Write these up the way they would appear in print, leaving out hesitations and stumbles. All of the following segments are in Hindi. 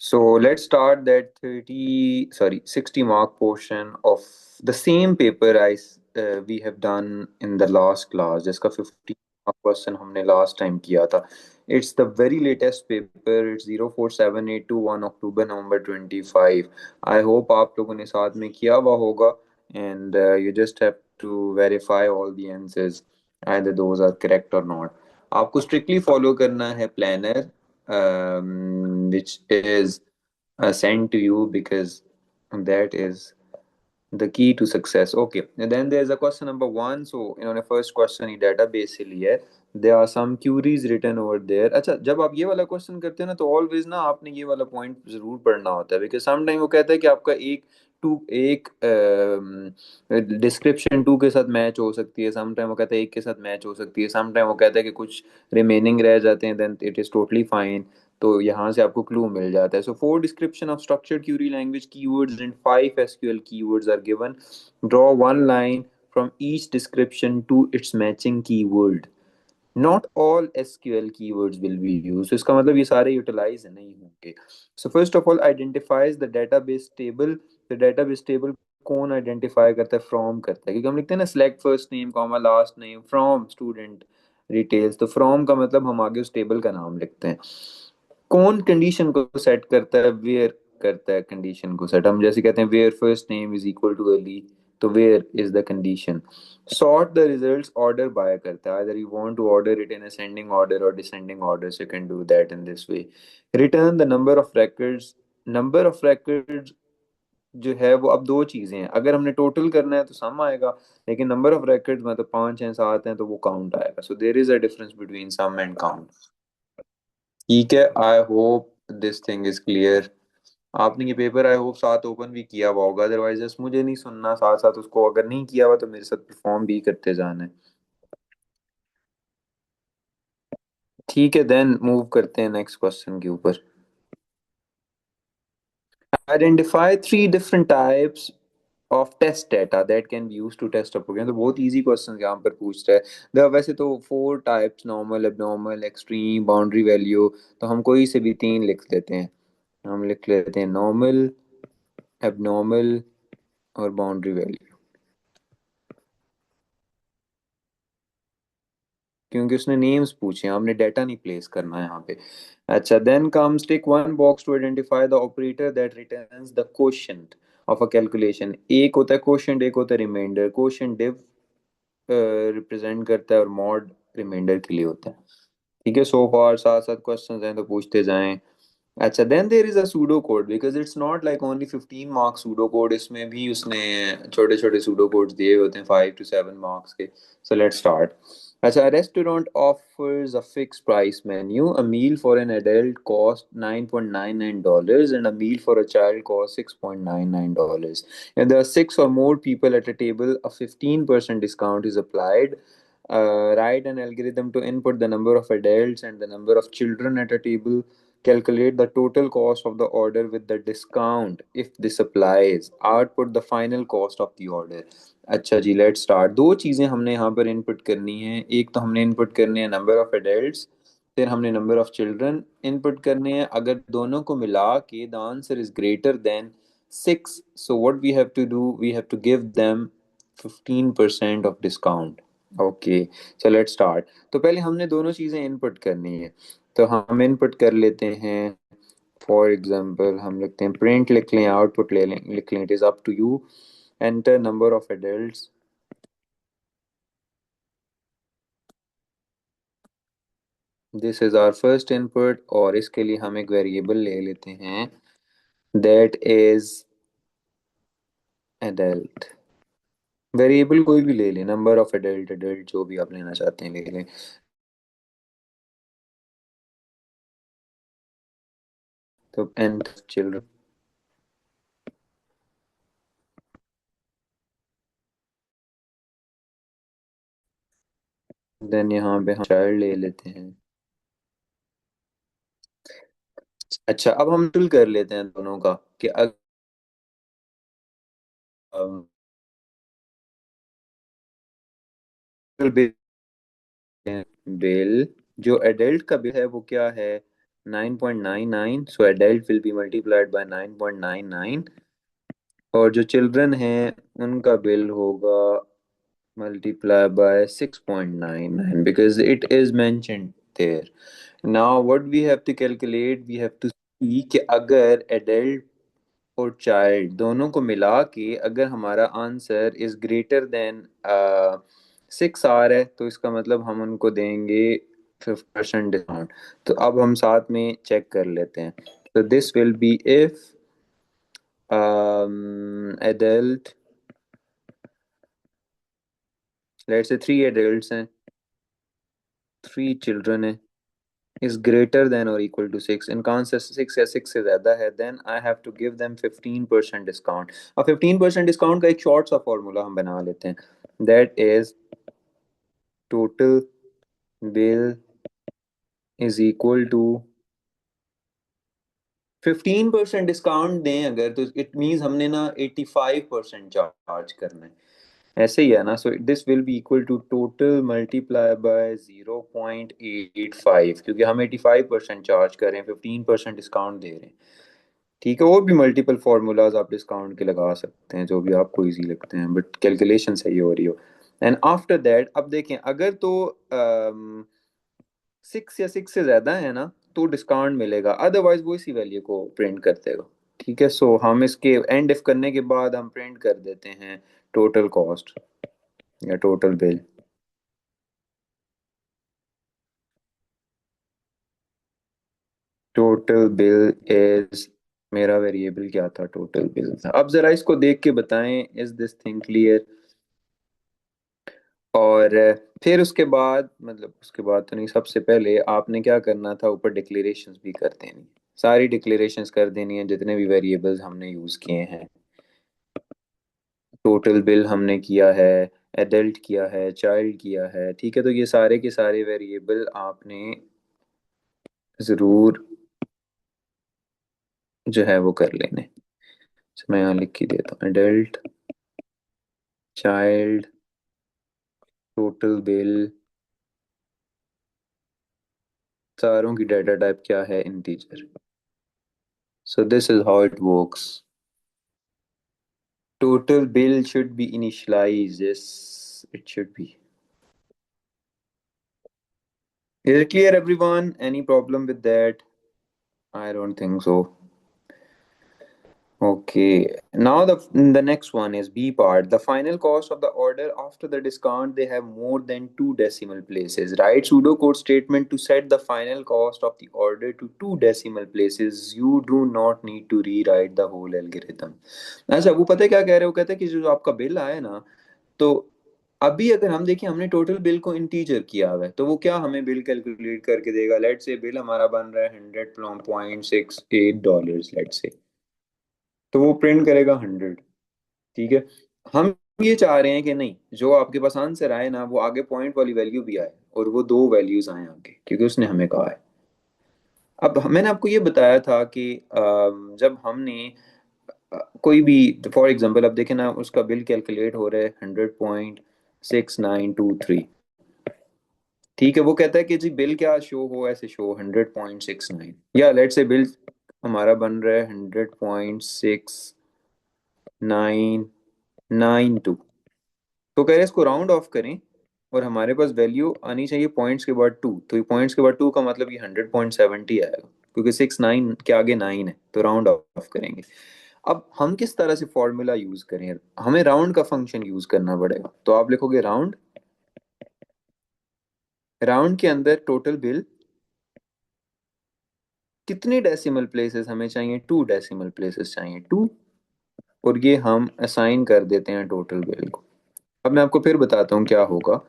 So let's start that 60 mark portion of the same paper we have done in the last class, जिसका 50 mark question हमने last time किया था. It's the very latest paper. It's 047821 October November 25. I hope आप लोगों ने साथ में किया हुआ होगा, and you just have to verify all the answers, either those are correct or not. आपको strictly follow करना है planner, which is sent to you, because that is the key to success. Okay, and then there's a question number one. So इन्होंने first question ही database से लिया है. There are some queries written over there. अच्छा, जब आप ये वाला क्वेश्चन करते हैं ना, तो ऑलवेज ना आपने ये वाला पॉइंट जरूर पढ़ना होता है, बिकॉज सम टाइम वो कहता है कि आपका एक डिस्क्रिप्शन टू के साथ मैच हो सकती है, सम टाइम वो कहता है एक के साथ मैच हो सकती है, सम टाइम वो कहता है कि कुछ रिमेनिंग रह जाते हैं, then it is totally fine. तो यहाँ से आपको क्लू मिल जाता है. So four description of structured query language keywords and five SQL keywords are given. Draw one line from each description to its matching keyword. Not all SQL keywords will be used. So इसका मतलब ये सारे यूटिलाइज नहीं होंगे. So first of all identifies the database table. The database table कौन आइडेंटिफाई करता है? फ्रॉम करता है, क्योंकि हम लिखते हैं ना select first name comma last name from student details, तो फ्रॉम का मतलब हम आगे उस टेबल का नाम लिखते हैं. कौन कंडीशन को सेट करता है? वेयर करता है कंडीशन को सेट. हम जैसे कहते हैं where first name is equal to Ali, तो where is the condition. Sort the results order by करता है. either you want to order it in ascending order or descending order, so you can do that in this way. Return the number of records. Number of records जो है वो अब दो चीजें हैं. अगर हमने टोटल करना है तो सम आएगा, लेकिन नंबर ऑफ records मतलब 5 हैं 7 हैं तो वो काउंट आएगा. So there is a difference between sum and count. ठीक है, I hope this thing is clear. आपने ये पेपर आई होप साथ ओपन भी किया हुआ होगा, अदरवाइज जस्ट मुझे नहीं सुनना, साथ साथ उसको अगर नहीं किया हुआ तो मेरे साथ परफॉर्म भी करते जाना है. ठीक है, देन मूव करते हैं नेक्स्ट क्वेश्चन के ऊपर. Identify three different types of test data that can be use to test a program. तो बहुत इजी क्वेश्चन यहाँ पर पूछ रहा है. वैसे तो four types, normal, abnormal, extreme, boundary value, तो हम कोई से भी तीन लिख लेते हैं. हम लिख लेते हैं नॉर्मल, एबनॉर्मल और बाउंड्री वैल्यू, क्योंकि उसने नेम्स पूछे हैं, हमने डाटा नहीं प्लेस करना है यहाँ पे. अच्छा, then comes tick one box to identify the operator that returns the quotient of a calculation. एक होता है क्वोशंट, एक होता है रिमाइंडर. क्वोशंट डिव रिप्रेजेंट करता है और मॉड रिमाइंडर के लिए होता है. ठीक है, सो फार साथ साथ क्वेश्चंस हैं तो पूछते जाएं. अच्छा, then there is a pseudo code, because it's not like only 15 marks pseudo code, इसमें भी उसने छोटे छोटे सूडो कोड्स दिए होते हैं 5 to 7 मार्क्स के. सो लेट्स स्टार्ट. अच्छा, a restaurant offers a fixed price menu. A meal for an adult cost $9.99 and a meal for a child cost $6.99. If there are six or more people at a table, a 15% discount is applied. Write an algorithm to input the number of adults and the number of children at a table. Calculate the total cost of the order with the discount if this applies. Output the final cost of the order. अच्छा जी, लेट्स स्टार्ट. दो चीज़ें हमने यहाँ पर इनपुट करनी है. एक तो हमने इनपुट करने हैं नंबर ऑफ एडल्ट्स, फिर हमने नंबर ऑफ चिल्ड्रन इनपुट करने हैं. अगर दोनों को मिला के the answer is greater than 6, so what we have to do, we have to give them 15% of discount. Okay, so let's start. तो पहले हमने दोनों चीज़ें इनपुट करनी है, तो हम इनपुट कर लेते हैं. फॉर एग्जांपल हम लिखते हैं प्रिंट, लिख लें, आउटपुट ले लें, लिख लें, it is up to you. Enter number of adults. This is our first input, और इसके लिए हम एक वेरिएबल ले लेते हैं दैट इज एडल्ट. वेरिएबल कोई भी ले लें, नंबर ऑफ एडल्ट, एडल्ट जो भी आप लेना चाहते हैं ले लें. तो एंड चिल्ड्रन, देन यहाँ पे हम चाइल्ड ले लेते हैं. अच्छा, अब हम टोटल कर लेते हैं दोनों का कि अगर बिल, जो एडल्ट का बिल है वो क्या है? 9.99, so adult will be multiplied by 9.99, और जो चिल्ड्रन हैं उनका बिल होगा multiply by 6.99 because it is mentioned there. Now what we have to calculate, we have to see कि अगर adult और चाइल्ड दोनों को मिला के अगर हमारा आंसर इज ग्रेटर देन 6 आ रहा है, तो इसका मतलब हम उनको देंगे 50% डिस्काउंट। तो अब हम साथ में चेक कर लेते हैं। तो this will B if adult, let's say 3 adults हैं, 3 चिल्ड्रन हैं, is greater than or equal to 6, इनका आंसर 6 या 6 से ज्यादा है, then I have to give them 15% discount. अब 15% डिस्काउंट का एक शॉर्ट सा फॉर्मूला हम बना लेते हैं, that is total bill is equal to 15% discount दें अगर, तो इट मींस हमने ना 85% चार्ज करना है, ऐसे ही है ना। So this will be equal to total multiply by 0.85, क्योंकि हम 85% चार्ज कर रहे हैं, 15% डिस्काउंट दे रहे हैं। ठीक है, और भी मल्टीपल फार्मूलाज आप डिस्काउंट के लगा सकते हैं जो भी आपको इजी लगते हैं, बट कैलकुलेशन सही हो रही हो। एंड आफ्टर दैट अब देखें, अगर तो 6 या 6 से ज्यादा है ना तो डिस्काउंट मिलेगा, अदरवाइज वो इसी वैल्यू को प्रिंट कर देगा। ठीक है, सो हम इसके एंड इफ करने के बाद हम प्रिंट कर देते हैं टोटल कॉस्ट या total bill. Total bill is, मेरा वेरिएबल क्या था, टोटल बिल था। अब जरा इसको देख के बताएं, इज दिस थिंग क्लियर। और फिर उसके बाद, मतलब उसके बाद तो नहीं, सबसे पहले आपने क्या करना था, ऊपर डिक्लेरेशंस भी कर देनी, सारी डिक्लेरेशंस कर देनी है जितने भी वेरिएबल्स हमने यूज किए हैं। टोटल बिल हमने किया है, एडल्ट किया है, चाइल्ड किया है, ठीक है, तो ये सारे के सारे वेरिएबल आपने ज़रूर जो है वो कर लेने। तो मैं यहाँ लिख के देता हूँ, एडल्ट, चाइल्ड, टोटल बिल, सारों की डाटा टाइप क्या है, integer. So this is how it works. Total bill should be initialized. Yes, it should be. Is it clear, everyone? Any problem with that? I don't think so. Okay. Now the next one is B part. The final cost of the order after the discount, they have more than two decimal places. Write pseudocode statement to set the final cost of the order to two decimal places. You do not need to rewrite the whole algorithm. अच्छा, वो पता है क्या कह रहे हो, कहते हैं कि जो आपका बिल आया ना, तो अभी अगर हम देखें हमने टोटल बिल को इंटीजर किया हुआ है, तो वो क्या हमें बिल कैलकुलेट करके देगा। लेट से बिल हमारा बन रहा है 100.68 डॉलर, लेट से, तो वो प्रिंट करेगा 100। ठीक है, हम ये चाह रहे हैं कि नहीं, जो आपके पास आंसर आए ना वो आगे पॉइंट वाली वैल्यू भी आए, और वो दो वैल्यूज आए आगे, क्योंकि उसने हमें कहा है। अब मैंने आपको ये बताया था कि जब हमने कोई भी, फॉर एग्जांपल अब देखें ना, उसका बिल कैलकुलेट हो रहा है 100.6923। ठीक है, वो कहता है कि जी बिल क्या शो हो, ऐसे शो 100.69, या लेट से बिल हमारा बन रहा है 100.6992। तो कह रहे हैं इसको राउंड ऑफ करें, और हमारे पास वैल्यू आनी चाहिए पॉइंट्स के बाद 2, तो पॉइंट्स के बाद 2 का मतलब ये 100.70 आएगा, क्योंकि 69 के आगे 9 है, तो राउंड ऑफ करेंगे। अब हम किस तरह से फॉर्मूला यूज करें, हमें राउंड का फंक्शन यूज करना पड़ेगा। तो आप लिखोगे राउंड, राउंड के अंदर टोटल बिल, कितने डेसिमल प्लेसेस हमें चाहिए, 2 डेसिमल प्लेसेस चाहिए, 2, और ये हम असाइन कर देते हैं टोटल बिल को। अब मैं आपको फिर बताता हूँ क्या होगा।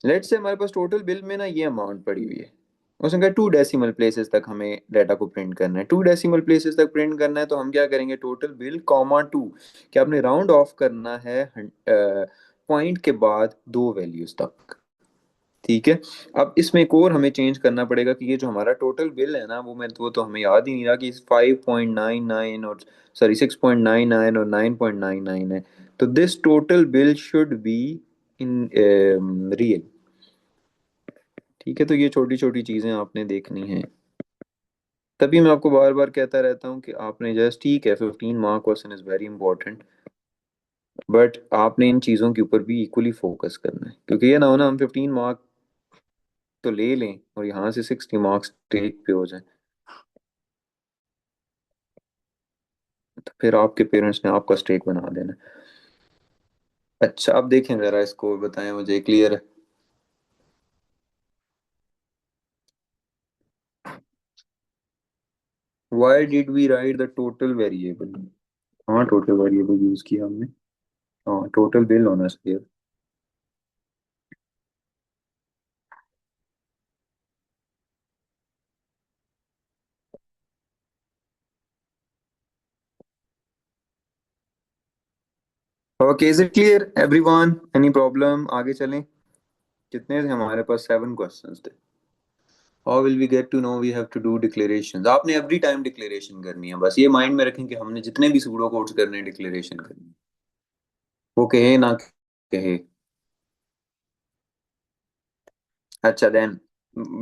लेट से हमारे पास टोटल बिल में ना ये अमाउंट पड़ी हुई है, उसने कहा 2 डेसिमल प्लेसेस तक हमें डाटा को प्रिंट करना है, 2 डेसिमल प्लेसेस तक प्रिंट करना है, तो हम क्या करेंगे, टोटल बिल कॉमा 2, कि आपने राउंड ऑफ करना है पॉइंट के बाद दो वैल्यूज तक। ठीक है, अब इसमें एक और हमें चेंज करना पड़ेगा कि ये जो हमारा टोटल बिल है ना, वो तो हमें याद ही नहीं रहा कि 5.99 और सॉरी 6.99 और 9.99 है। तो this total bill should be in real. ठीक है, तो ये छोटी छोटी चीजें आपने देखनी है। तभी मैं आपको बार बार कहता रहता हूँ कि आपने जस्ट, ठीक है 15 mark question is very important, but आपने इन चीज़ों के ऊपर भी इक्वली फोकस करना है, क्योंकि ये ना हो ना हम 15 मार्क तो ले लें और यहाँ से 60 मार्क्स टेक पे हो जाए, तो फिर आपके पेरेंट्स ने आपका स्टेक बना देना। अच्छा अब देखें जरा, इसको बताएं मुझे, क्लियर है? Why did we write the total variable? हाँ टोटल वेरिएबल यूज किया हमने। हाँ टोटल बिल होना चाहिए। Okay, is it clear everyone? Any problem? आगे चलें। कितने थे हमारे पास? 7 क्वेश्चंस थे। How will we get to know? We have to do declaration. आपने एवरी टाइम डिक्लेरेशन करनी है, बस ये माइंड में रखें कि हमने जितने भी सूडो कोड्स करने हैं डिक्लेरेशन करनी है, वो कहे ना कहे। अच्छा then,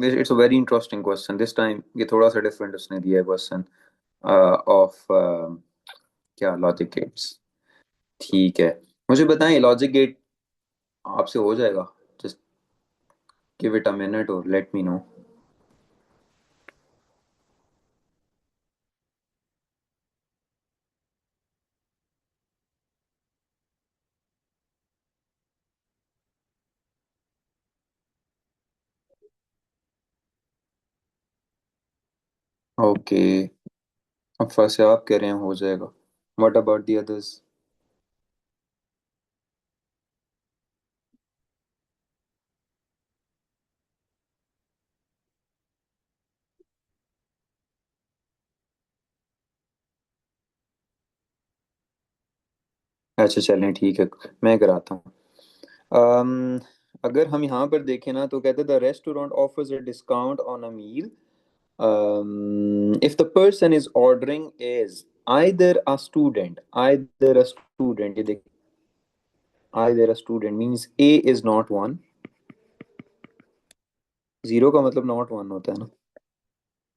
it's a very interesting question this time. ये थोड़ा सा डिफरेंट उसने दिया है क्वेश्चन ऑफ क्या, लॉजिक गेट्स। ठीक है, मुझे बताएं लॉजिक गेट आपसे हो जाएगा? Just give it a minute और लेट मी नो। ओके, अब फर्स्ट आप कह रहे हैं हो जाएगा, व्हाट अबाउट द अदर्स? अच्छा चलें ठीक है, मैं कराता हूँ। um, अगर हम यहाँ पर देखें ना, तो कहते the restaurant offers a discount on a meal if the person is ordering is either a student, ये देख, either a student means A is not one, zero का मतलब नॉट वन होता है ना,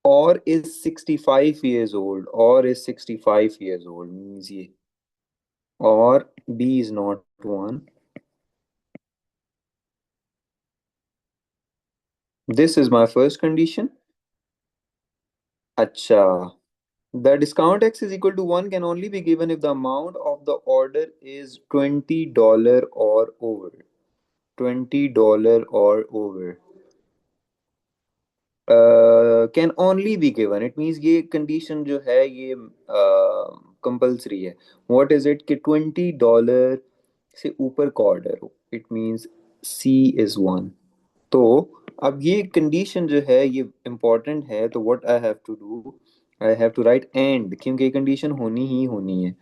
और is 65 years old, or is 65 years old means ये, or B is not one, this is my first condition. अच्छा, the discount x is equal to 1 can only be given if the amount of the order is $20 or over, $20 or over, can only be given, it means ये कंडीशन जो है ये कंपल्सरी है। व्हाट इज इट कि $20 से ऊपर का ऑर्डर हो, it means C is one. तो अब ये कंडीशन जो है ये इंपॉर्टेंट है, तो what I have to do, I have to write and, क्योंकि ये कंडीशन होनी ही होनी है,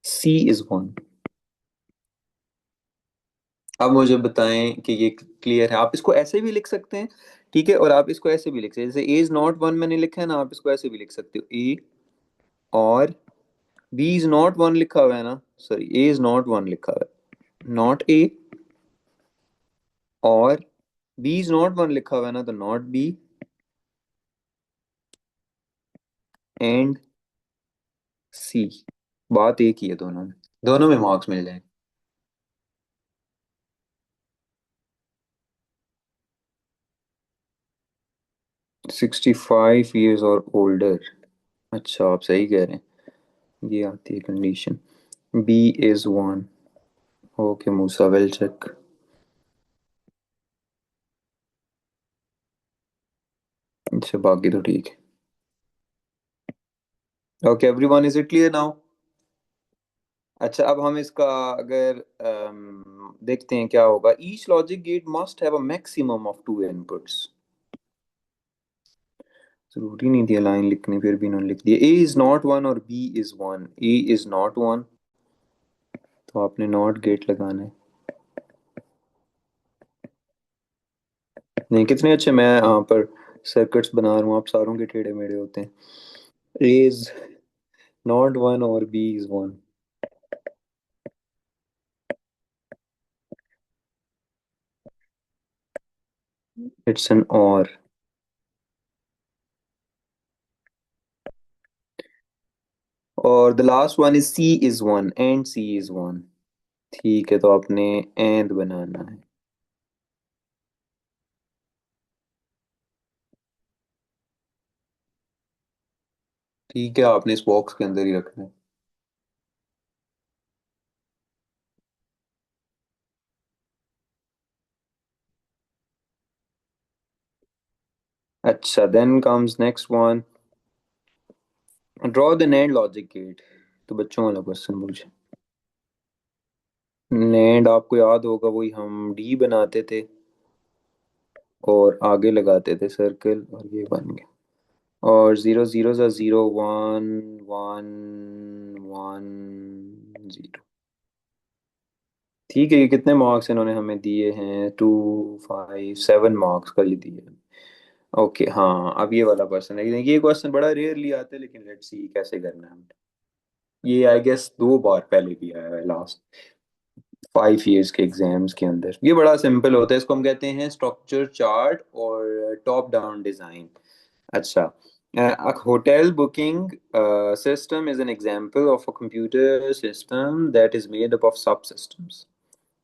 सी इज वन। अब मुझे बताएं कि ये क्लियर है? आप इसको ऐसे भी लिख सकते हैं, ठीक है, और आप इसको ऐसे भी लिख सकते हैं, जैसे ए इज नॉट वन मैंने लिखा है ना, आप इसको ऐसे भी लिख सकते हो, ए और बी इज नॉट वन लिखा हुआ है ना, sorry A is not one लिखा हुआ है, नॉट ए, और बी इज नॉट वन लिखा हुआ है ना, तो नॉट बी, एंड सी। बात एक ही है दोनों में मार्क्स मिल जाएंगे। 65 years और ओल्डर, अच्छा आप सही कह रहे हैं, ये आती है condition, B is one. Okay Musa, well check. अच्छा बाकी तो ठीक है। Okay everyone, is it clear now? अच्छा अब हम इसका अगर देखते हैं क्या होगा। Each logic gate must have a maximum of 2 inputs. जरूरी नहीं थी लाइन लिखनी, फिर भी इन्होंने लिख दिया ए इज नॉट वन और B is one, A is not one, तो आपने नॉट गेट लगाना है। नहीं कितने अच्छे मैं यहाँ पर सर्किट्स बना रहा हूँ, आप सारों के टेढ़े मेढ़े होते हैं। ए इज नॉट वन और B is one, it's an OR. और the last one is C is one and C is one. ठीक है, तो आपने एंड बनाना है। ठीक है, आपने इस बॉक्स के अंदर ही रखना है। अच्छा, then comes next one, draw the NAND logic gate. तो बच्चों वाला क्वेश्चन पूछे। नेड आपको याद होगा, वही हम डी बनाते थे और आगे लगाते थे सर्कल, और ये बन गया। और जीरो जीरो सा zero, one one one zero. ठीक है, ये कितने मार्क्स इन्होंने हमें दिए हैं? 2 5 7 मार्क्स का ये दिए। ओके, हाँ, अब ये वाला क्वेश्चन है। ये क्वेश्चन बड़ा रेयरली आते हैं, लेकिन लेट्स सी कैसे करना है। ये आई गेस 2 बार पहले भी आया है, लास्ट 5 इयर्स के एग्जाम्स के अंदर। ये बड़ा सिंपल होता है, इसको हम कहते हैं स्ट्रक्चर चार्ट और टॉप डाउन डिजाइन। अच्छा, a hotel booking system is an example of a computer system that is made up of subsystems.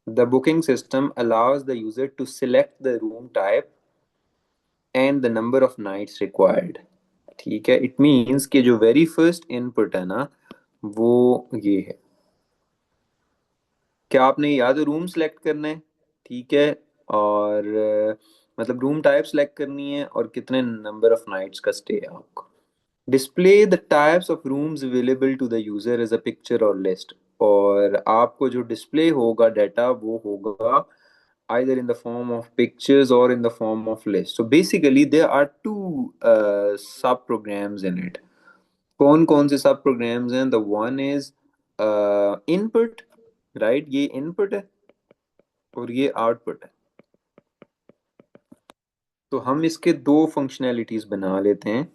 The booking system allows the user to select the room type and the number of nights required. ठीक है, इट मीन्स कि जो वेरी फर्स्ट इनपुट है ना, वो ये है। क्या आपने या तो रूम सेलेक्ट करना है, ठीक है, और मतलब रूम टाइप सेलेक्ट करनी है, और कितने नंबर ऑफ नाइट्स का स्टे है आपको। Display the types of rooms available to the user as a picture और लिस्ट। और आपको जो डिस्प्ले होगा डाटा, वो होगा either in the form of pictures or in the form of list. So basically there are two sub programs in it. कौन कौन से सब प्रोग्राम्स हैं? The one is input, right, ये इनपुट है और ये आउटपुट है। तो हम इसके दो फंक्शनैलिटीज बना लेते हैं।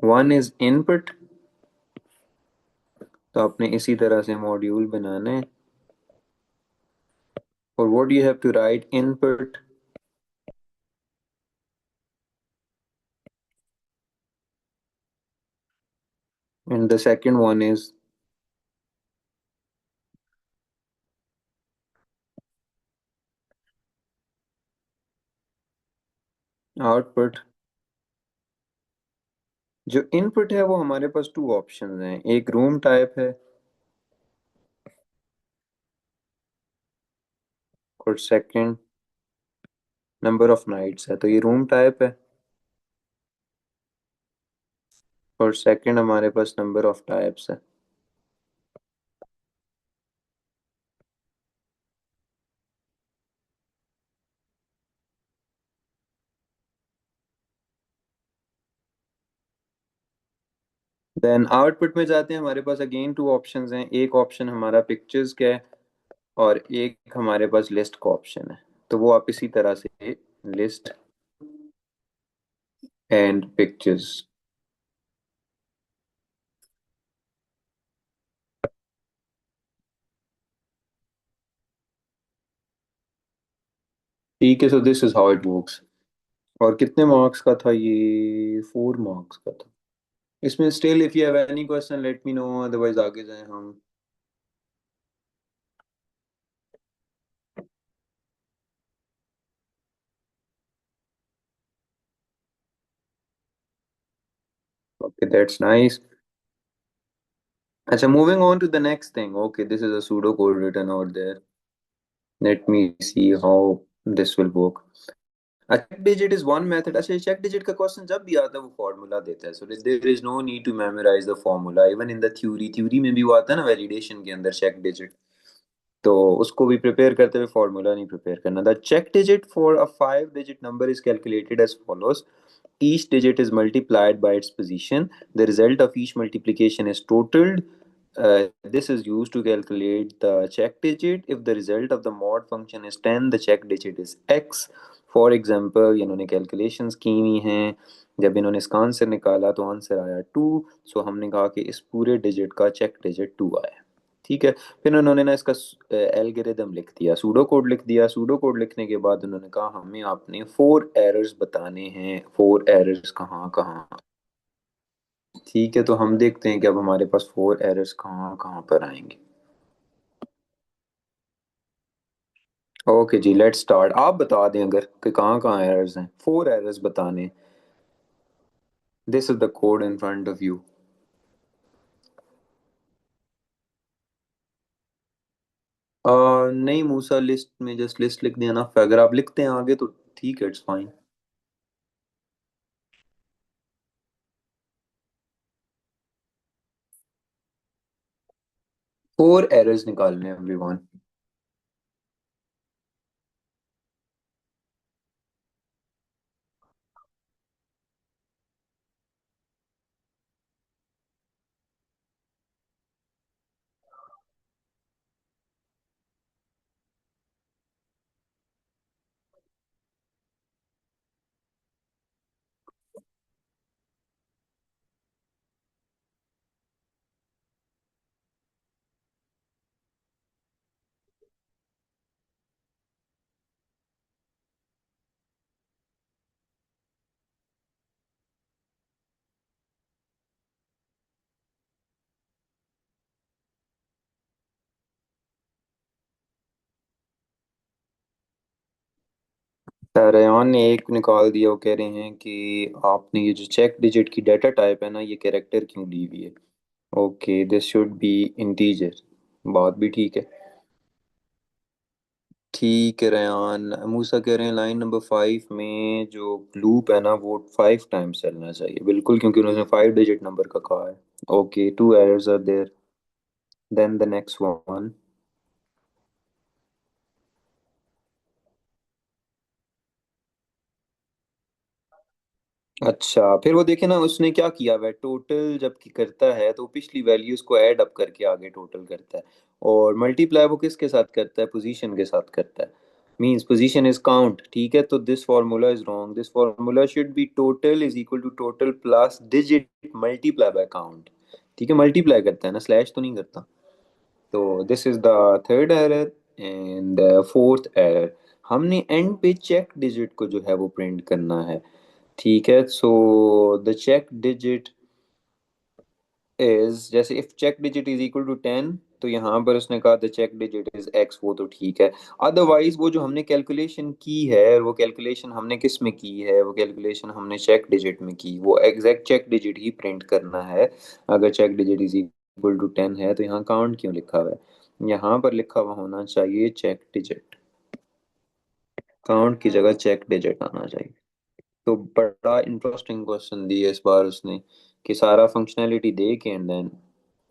वन इज इनपुट, तो आपने इसी तरह से मॉड्यूल बनाना है। और what you have to write input, and the second one is output. जो इनपुट है वो हमारे पास टू ऑप्शंस हैं, एक रूम टाइप है और सेकंड नंबर ऑफ नाइट्स है। तो ये रूम टाइप है और सेकंड हमारे पास नंबर ऑफ टाइप्स है। देन आउटपुट में जाते हैं, हमारे पास अगेन टू ऑप्शंस हैं। एक ऑप्शन हमारा पिक्चर्स का है और एक हमारे पास लिस्ट का ऑप्शन है। तो वो आप इसी तरह से लिस्ट एंड पिक्चर्स। ठीक है, so this is how it works. और कितने मार्क्स का था ये? 4 मार्क्स का था। इसमें still if you have any question let me know, otherwise आगे जाएं हम। Okay, that's nice. अच्छा, moving on to the next thing. Okay, this is a pseudo code written out there. Let me see how this will work. Check digit is one method. अच्छा, चेक डिजिट का क्वेश्चन जब भी आता है वो फॉर्मूला देता है, so there is no need to memorize the formula. Even in the theory में भी वो आता है ना वैलिडेशन के अंदर, चेक डिजिट। तो उसको भी प्रिपेयर करते हुए फॉर्मूला नहीं प्रिपेयर करना। The check digit for a 5 digit number is calculated as follows. Each digit is multiplied by its position. The result of each multiplication is totaled. This is used to calculate the check digit. If the result of the mod function is 10, the check digit is x. For example, इन्होंने कैलकुलेशंस की हुई हैं। जब इन्होंने इसका आंसर निकाला तो आंसर आया 2। सो हमने कहा कि इस पूरे डिजिट का चेक डिजिट 2 आया। ठीक है, फिर उन्होंने ना इसका एल्गोरिदम लिख दिया, सूडो कोड लिख दिया। सूडो कोड लिखने के बाद उन्होंने कहा हमें आपने 4 एरर्स बताने हैं। 4 एरर्स कहाँ कहाँ? ठीक है, तो हम देखते हैं कि अब हमारे पास 4 एरर्स कहाँ कहाँ पर आएंगे। ओके जी, लेट्स स्टार्ट। आप बता दें अगर कि कहाँ कहाँ एरर्स हैं, 4 एरर्स बताने। This is the code in front of you. नहीं मूसा, लिस्ट में जस्ट लिस्ट लिख दिया ना, अगर आप लिखते हैं आगे तो ठीक है, इट्स फाइन। 4 एरर्स निकालने हैं एवरीवन। रेयान ने एक निकाल दिया, वो कह रहे हैं कि आपने ये जो चेक डिजिट की डाटा टाइप है ना, ये कैरेक्टर क्यों ली हुई है। Okay, this should be integer. बात भी ठीक है। ठीक है रेयान, मूसा कह रहे हैं लाइन नंबर 5 में जो लूप है ना वो 5 टाइम्स चलना चाहिए, बिल्कुल, क्योंकि उन्होंने 5 डिजिट नंबर का कहा है। Okay, 2 errors are there. Then the next one. अच्छा, फिर वो देखे ना उसने क्या किया हुआ है, टोटल जब की करता है तो पिछली वैल्यूज को ऐड अप करके आगे टोटल करता है। और मल्टीप्लाई वो किसके साथ करता है, पोजीशन के साथ करता है। मींस पोजीशन इज काउंट, ठीक है, तो this formula is wrong. This formula should be total is equal to total plus digit multiply by count. ठीक है, मल्टीप्लाई करता है ना, स्लैश तो नहीं करता। तो this is the third error. And fourth error, हमने एंड पे चेक डिजिट को जो है वो प्रिंट करना है। ठीक है, so the check digit is, जैसे if check digit is equal to 10, तो यहाँ पर उसने कहा the check digit is X, वो तो ठीक है। अदरवाइज वो जो हमने कैलकुलेशन की है, वो कैलकुलेशन हमने किस में की है, वो कैलकुलेशन हमने चेक डिजिट में की, वो एग्जैक्ट चेक डिजिट ही प्रिंट करना है। अगर check digit is equal to 10 है तो यहाँ काउंट क्यों लिखा हुआ है, यहाँ पर लिखा हुआ होना चाहिए चेक डिजिट। काउंट की जगह चेक डिजिट आना चाहिए। तो बड़ा इंटरेस्टिंग क्वेश्चन दिया इस बार उसने, कि सारा फंक्शनैलिटी दे के and then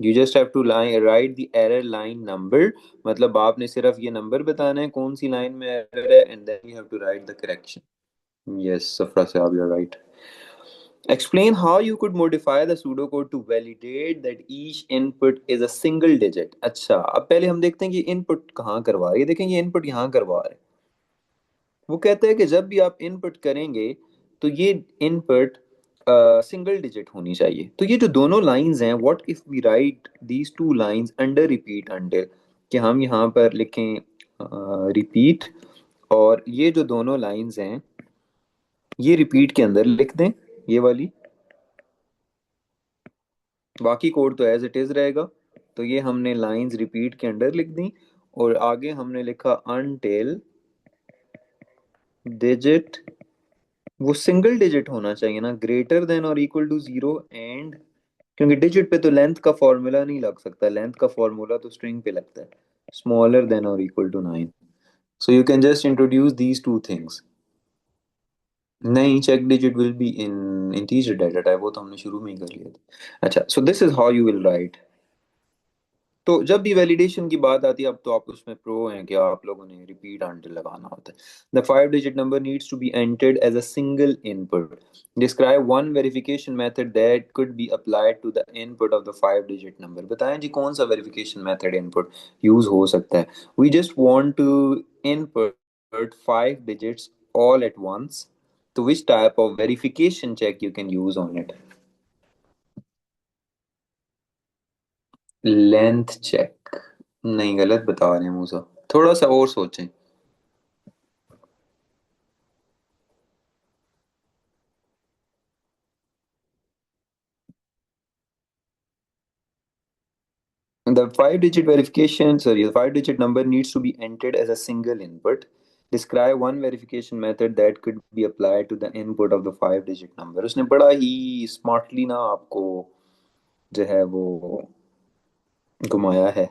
you just have to line write the error line number. मतलब आपने सिर्फ ये नंबर बताना है कौन सी लाइन में एरर है, and then you have to write the correction. Yes सफरा साहब, you are right. Explain how you could modify the pseudocode to validate that each input is a single digit। अच्छा, अब पहले हम देखते हैं कि इनपुट कहाँ करवा रही है। देखें, ये इनपुट यहाँ करवा रहे हैं। वो कहते हैं कि जब भी आप इनपुट करेंगे तो ये इनपुट सिंगल डिजिट होनी चाहिए। तो ये जो दोनों लाइंस हैं, what if we write these two lines under repeat until, कि हम यहाँ पर लिखें रिपीट, और ये जो दोनों लाइंस हैं ये रिपीट के अंदर लिख दें, ये वाली। बाकी कोड तो एज इट इज रहेगा। तो ये हमने लाइंस रिपीट के अंदर लिख दी, और आगे हमने लिखा अनटिल डिजिट, वो सिंगल डिजिट होना चाहिए ना, ग्रेटर देन और इक्वल टू 0 एंड, क्योंकि डिजिट पे तो लेंथ का फॉर्मूला नहीं लग सकता, लेंथ का फॉर्मूला तो स्ट्रिंग पे लगता है। स्मॉलर देन और equal to 9। So you can just introduce these two things. नहीं, check digit will be in integer data type, वो तो हमने शुरू में ही कर लिया था। अच्छा, so this is how you will write. तो जब भी वैलिडेशन की बात आती है, अब तो आप उसमें प्रो हैं कि आप लोगों ने रिपीट आंटिल लगाना होता है। The 5 digit number needs to be entered as a single input. Describe one verification method that could be applied to the input of the 5 digit number. बताएं जी, कौन सा वेरिफिकेशन मेथड इनपुट यूज हो सकता है। We just want to input 5 digits all at once, to which type of verification check you can use on it। Length check? नहीं, गलत बता रहे हैं मूसा, थोड़ा सा और सोचें। The five-digit verification, sorry, the five-digit number needs to be entered as a single input. Describe one verification method that could be applied to the input of the five-digit number. उसने बड़ा ही smartly ना आपको जो है वो घुमाया है।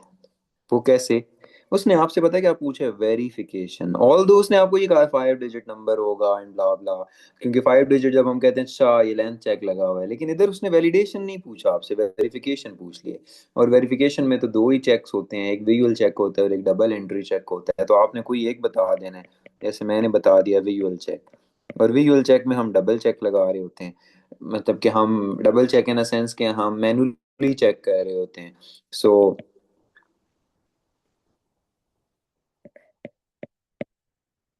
वो कैसे? उसने आपसे पता है क्या पूछे? वेरिफिकेशन। ऑल दो उसने आपको ये कहा फाइव डिजिट नंबर होगा एंड ब्ला ब्ला, क्योंकि फाइव डिजिट जब हम कहते हैं अच्छा ये लेंथ चेक लगा हुआ है, लेकिन इधर उसने वैलिडेशन नहीं पूछा आपसे, वेरिफिकेशन पूछ लिए। और वेरिफिकेशन में तो दो ही चेक्स होते हैं, एक विजुअल चेक होता है और एक डबल एंट्री चेक होता है, तो आपने कोई एक बता देना है। जैसे मैंने बता दिया विजुअल चेक, और विजुअल चेक में हम डबल चेक लगा रहे होते हैं, मतलब कि हम डबल चेक इन सेंस के हम मैनुअली चेक कर रहे होते हैं। सो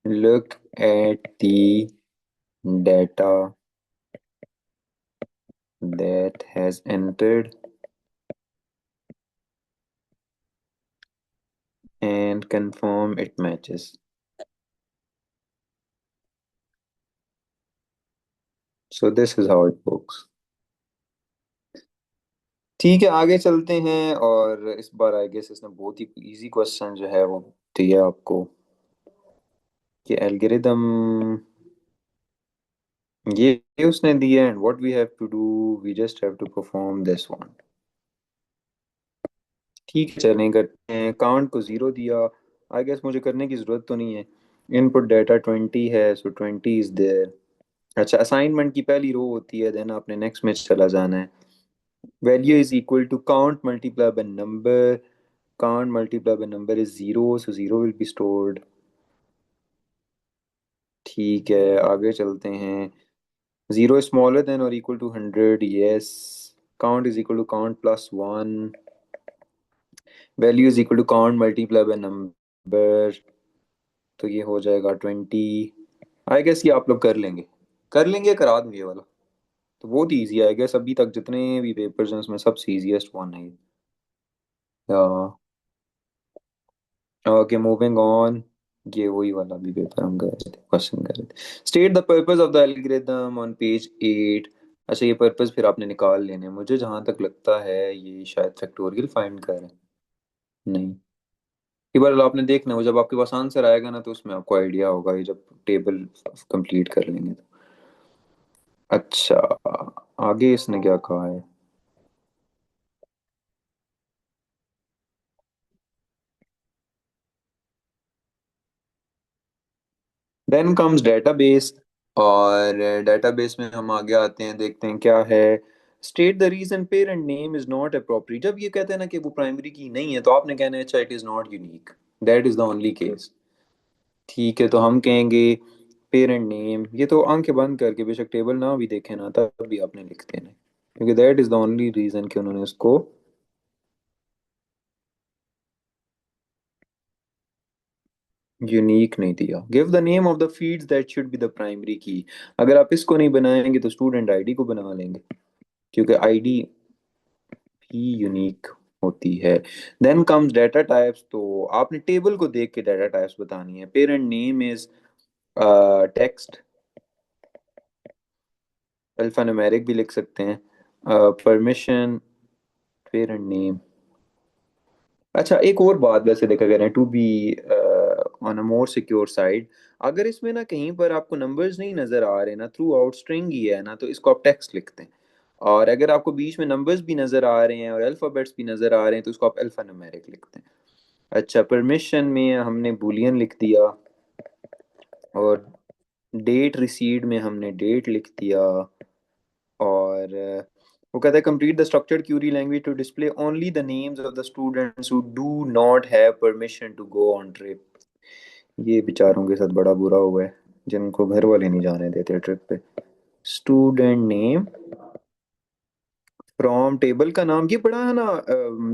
look at the data that has entered and confirm it matches. So this is how it works. ठीक है, आगे चलते हैं। और इस बार आई गेस इसने बहुत ही इजी क्वेश्चन जो है वो दिया आपको कि एल्गोरिदम, ये उसने दिया and what we have to do, we just have to perform this one. ठीक है, चलें करते हैं। काउंट को जीरो दिया, आई गेस मुझे करने की जरूरत तो नहीं है। इनपुट डाटा 20 है, सो 20 इज देयर। अच्छा, असाइनमेंट की पहली रो होती है, देन आपने नेक्स्ट में चला जाना है। Value is equal to count multiply by number, count multiply by number is zero, so zero will be stored. ठीक है, आगे चलते हैं। जीरो इज स्मॉलर देन और equal to 100, yes. Count is equal to count plus one, value is equal to count multiply by number, तो ये हो जाएगा 20। आई गेस ये आप लोग कर लेंगे, कर लेंगे, करा दूंगे ये वाला। तो बहुत ईजी है आई गेस, अभी तक जितने भी पेपर्स हैं उसमें सबसे इजीएस्ट वन है ये। Okay, moving on. ये वही वाला भी पेपर हम कर रहे थे, क्वेश्चन कर रहे थे। State the purpose of the algorithm on page 8। अच्छा, ये पर्पस फिर आपने निकाल लेने हैं। मुझे जहां तक लगता है ये शायद फैक्टोरियल फाइंड कर रहे हैं। नहीं, ये बार आपने देखना है, वो जब आपके पास आंसर आएगा ना तो उसमें आपको आइडिया होगा, ये जब टेबल कंप्लीट कर लेंगे तो। अच्छा, आगे इसने क्या कहा है? Then comes database. और डेटाबेस में हम आगे आते हैं, देखते हैं क्या है। State the reason parent name is not appropriate. जब ये कहते हैं ना कि वो प्राइमरी की नहीं है, तो आपने कहना है अच्छा it is not unique, that is the only case. ठीक है, तो हम कहेंगे पेरेंट नेम, ये तो आंखें बंद करके बेशक टेबल ना भी देखे ना तब भी आपने लिख देना है, क्योंकि that is the only reason कि उन्होंने उसको यूनिक नहीं दिया। Give the name of the fields that should be the primary key. अगर आप इसको नहीं बनाएंगे तो स्टूडेंट आईडी को बना लेंगे, क्योंकि आईडी ही यूनिक होती है। Then comes data types. तो आपने टेबल को देख के डाटा टाइप्स बतानी है। Parent name is text, alphanumeric भी लिख सकते हैं। Permission, parent name. अच्छा, एक और बात वैसे देखा करें, to be on a more secure side, अगर इसमें ना कहीं पर आपको नंबर्स नहीं नजर आ रहे ना, थ्रू आउट स्ट्रिंग ही है ना, तो इसको आप टेक्स्ट लिखते हैं। और अगर आपको बीच में नंबर्स भी नजर आ रहे हैं और अल्फाबेट्स भी नजर आ रहे हैं, तो उसको आप अल्फा न्यूमेरिक लिखते हैं। अच्छा, परमिशन में हमने बूलियन लिख दिया, और डेट रिसीव्ड में हमने डेट लिख दिया। और वो कहता है complete the structured query language to display only the names of the students who do not have permission to go on trip. ये बेचारों के साथ बड़ा बुरा हुआ है, जिनको घर वाले नहीं जाने देते ट्रिप पे। स्टूडेंट नेम फ्रॉम टेबल का नाम, ये बड़ा है ना,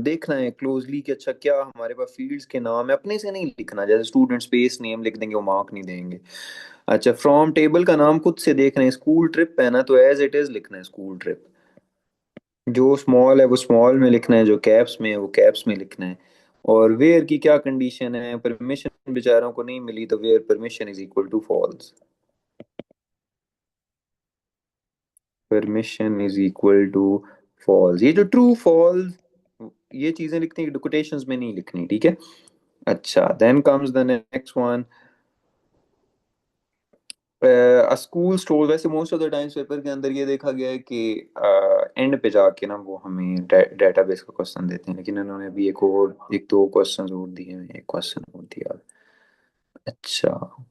देखना है क्लोजली कि अच्छा क्या हमारे पास फील्ड्स के नाम है, अपने से नहीं लिखना। जैसे स्टूडेंट स्पेस नेम लिख देंगे वो मार्क नहीं देंगे। अच्छा, फ्रॉम टेबल का नाम खुद से देखना है। स्कूल ट्रिप है ना, तो एज इट इज लिखना है स्कूल ट्रिप। जो स्मॉल है वो स्मॉल में लिखना है, जो कैप्स में है वो कैप्स में लिखना है। और वेयर की क्या कंडीशन है? परमिशन बेचारों को नहीं मिली, तो where permission is equal to false. Permission is equal to false. ये जो ट्रू फॉल्स ये चीजें लिखनी, कोटेशंस में नहीं लिखनी, ठीक है। अच्छा, then comes the next one. School store, वैसे most of the times paper के अंदर ये देखा गया है कि एंड पे जाके ना वो हमें डेटाबेस का क्वेश्चन देते हैं, लेकिन इन्होंने अभी एक और, एक दो क्वेश्चन और दिए हैं, एक क्वेश्चन और दिया। अच्छा,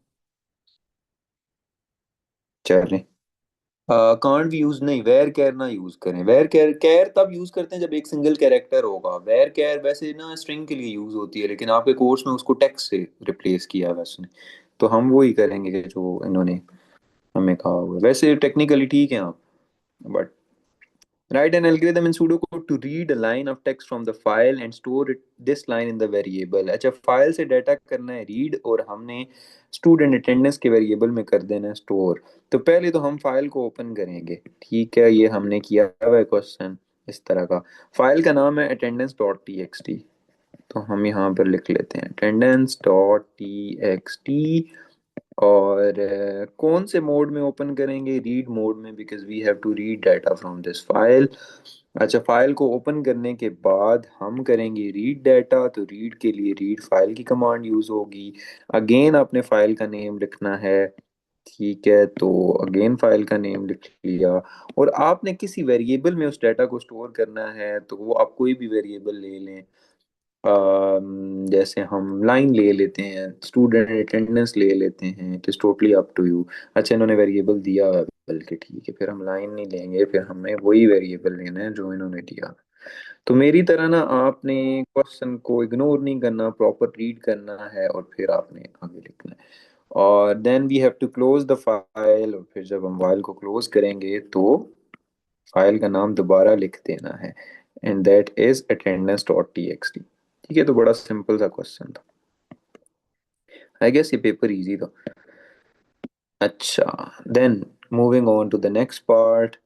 चलें। कांट भी यूज नहीं, वेर केयर ना यूज करें। वेर केयर, केयर तब यूज करते हैं जब एक सिंगल कैरेक्टर होगा। वेर केयर वैसे ना स्ट्रिंग के लिए यूज होती है, लेकिन आपके कोर्स में उसको टेक्स्ट से रिप्लेस किया है वैसे। तो हम वो ही करेंगे जो इन्होंने हमें कहा हुआ है। वैसे टेक्निकली ठीक है आप, but write an algorithm in pseudocode to read a line of text from the file and store this line in the variable। अच्छा, फाइल से डाटा करना है रीड, और हमने स्टूडेंट अटेंडेंस के वेरिएबल में कर देना है स्टोर। तो पहले तो हम फाइल को ओपन करेंगे, ठीक है, ये हमने किया हुआ है क्वेश्चन इस तरह का। फाइल का नाम है attendance dot T X T. तो हम यहाँ पर लिख लेते हैं attendance dot T X T. और कौन से मोड में ओपन करेंगे? रीड मोड में, because we have to read data from this file. अच्छा, फाइल को ओपन करने के बाद हम करेंगे रीड डाटा, तो रीड के लिए रीड फाइल की कमांड यूज होगी। अगेन आपने फाइल का नेम लिखना है, ठीक है, तो अगेन फाइल का नेम लिख लिया। और आपने किसी वेरिएबल में उस डाटा को स्टोर करना है, तो वो आप कोई भी वेरिएबल ले लें। जैसे हम लाइन ले लेते हैं, स्टूडेंट अटेंडेंस ले लेते हैं, it is totally up to you. अच्छा, इन्होंने वेरिएबल दिया है, बल्कि ठीक है, फिर हम लाइन नहीं लेंगे, फिर हमें वही वेरिएबल लेना है जो इन्होंने दिया। तो मेरी तरह ना आपने क्वेश्चन को इग्नोर नहीं करना, प्रॉपर रीड करना है, और फिर आपने आगे लिखना है। और then we have to close the file, और फिर जब हम फाइल को क्लोज करेंगे तो फाइल का नाम दोबारा लिख देना है, and that is attendance dot T X T. ठीक है, तो बड़ा सिंपल सा क्वेश्चन था। आई गेस ये पेपर इजी था। अच्छा, then moving on to the next part.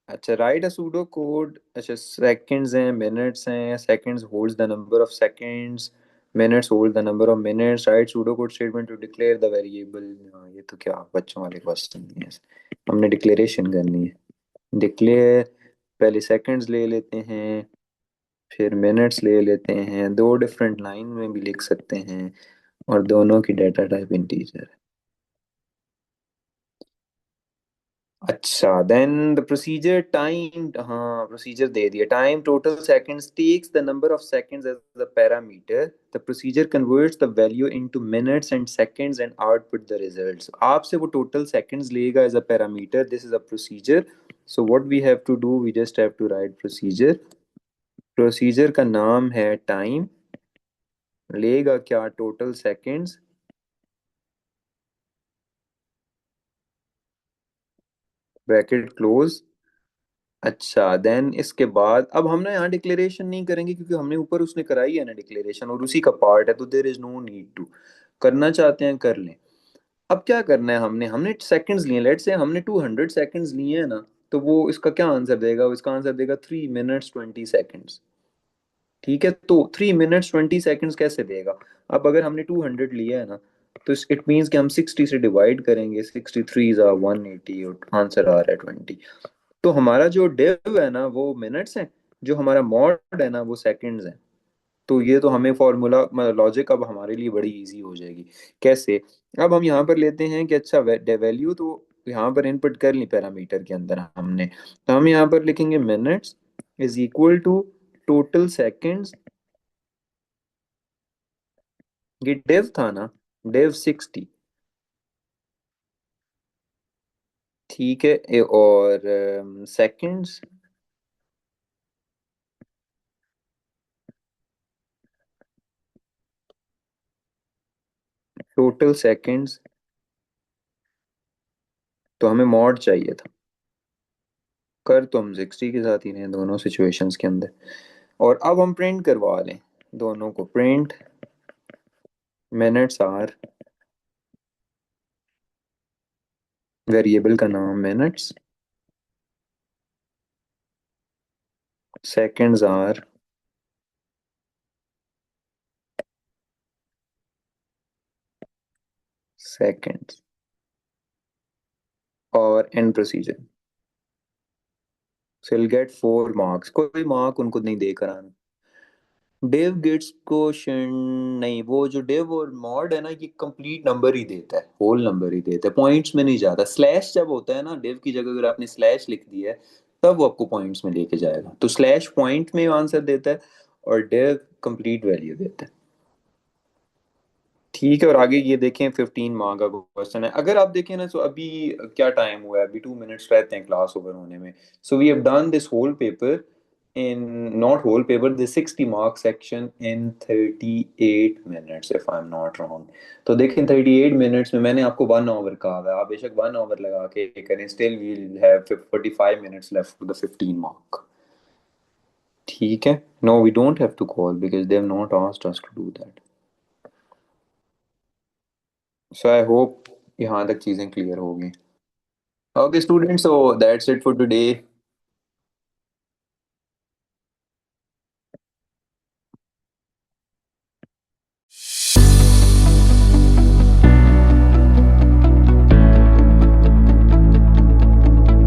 अच्छा, राइट अ सूडो कोड। अच्छा, सेकंड्स हैं, मिनट्स हैं, seconds holds the number of seconds, minutes hold the number of minutes, write pseudo code statement to declare the variable. ये तो क्या बच्चों वाले क्वेश्चन नहीं है, हमने डिक्लेरेशन करनी है। डिक्लेयर, पहले सेकंड्स ले लेते हैं, फिर मिनट्स ले लेते हैं, दो डिफरेंट लाइन में भी लिख सकते हैं, और दोनों की डाटा टाइप इंटीजर है। अच्छा, देन द प्रोसीजर टाइम, हाँ प्रोसीजर दे दिया। Time total seconds takes the number of seconds as the parameter, the procedure converts the value into minutes and seconds and output the results. आपसे वो टोटल सेकंड्स लेगा as a parameter, this is a procedure. So what we have to do, we just have to write procedure. Procedure का नाम है टाइम, लेगा क्या, टोटल सेकंड्स, ब्रैकेट क्लोज। अच्छा, देन इसके बाद अब हम ना यहाँ डिक्लेरेशन नहीं करेंगे, क्योंकि हमने ऊपर उसने कराई है ना डिक्लेरेशन, और उसी का पार्ट है, तो there is no need to. करना चाहते हैं कर लें। अब क्या करना है, हमने हमने सेकंड्स लिए, लेट्स से हमने 200 सेकंड्स लिए हैं ना, तो वो इसका क्या आंसर देगा? वो इसका आंसर देगा 3 मिनट्स 20 सेकंड्स। ठीक है, तो 3 मिनट्स 20 सेकंड्स कैसे देगा? अब अगर हमने 200 लिया है ना, तो इट मीन्स कि हम 60 से डिवाइड करेंगे, 63 180, और आंसर आ रहा है 20। तो हमारा जो डिव है ना वो मिनट्स है, जो हमारा मॉड है ना वो सेकंड्स है। तो ये तो हमें फॉर्मूला, मतलब लॉजिक अब हमारे लिए बड़ी इजी हो जाएगी। कैसे? अब हम यहाँ पर लेते हैं कि अच्छा, वैल्यू तो यहाँ पर इनपुट कर ली पैरामीटर के अंदर हमने, तो हम यहाँ पर लिखेंगे minutes is equal to total seconds. ये डिव था ना, डिव 60, ठीक है, और सेकंड्स, टोटल सेकंड्स। तो हमें मॉड चाहिए था, कर तो हम 60 के साथ ही रहे दोनों सिचुएशंस के अंदर। और अब हम प्रिंट करवा लें दोनों को। प्रिंट मिनट्स आर, वेरिएबल का नाम मिनट्स, सेकंड्स आर सेकंड्स, और and procedure. So will get 4 marks, कोई मार्क उनको नहीं देकर आना। डेव गेट्स क्वेश्चन, नहीं, वो जो डेव और मॉड है ना, ये कंप्लीट नंबर ही देता है, होल नंबर ही देता है, पॉइंट्स में नहीं जाता। स्लैश जब होता है ना, डेव की जगह अगर आपने स्लैश लिख दिया है तब वो आपको पॉइंट्स में लेके जाएगा, तो स्लैश पॉइंट में आंसर देता है और डेव कंप्लीट वैल्यू देता है। ठीक है, और आगे ये देखें 15 मार्क का क्वेश्चन है। अगर आप देखें ना, तो अभी क्या टाइम हुआ है, अभी 2 मिनट्स रहते हैं क्लास ओवर होने में। So we have done this whole paper in, not whole paper, this 60 mark section in 38 minutes if I am not wrong. तो देखें 38 मिनट्स में मैंने आपको 1 आवर कहा है, आप बेशक 1 आवर लगा के करें, still we will have 45 minutes left for the 15 mark. ठीक है। No, we don't have to call because they have not asked us to do that. So I hope यहाँ तक चीज़ें क्लियर होगी। Okay, students, so that's it for today.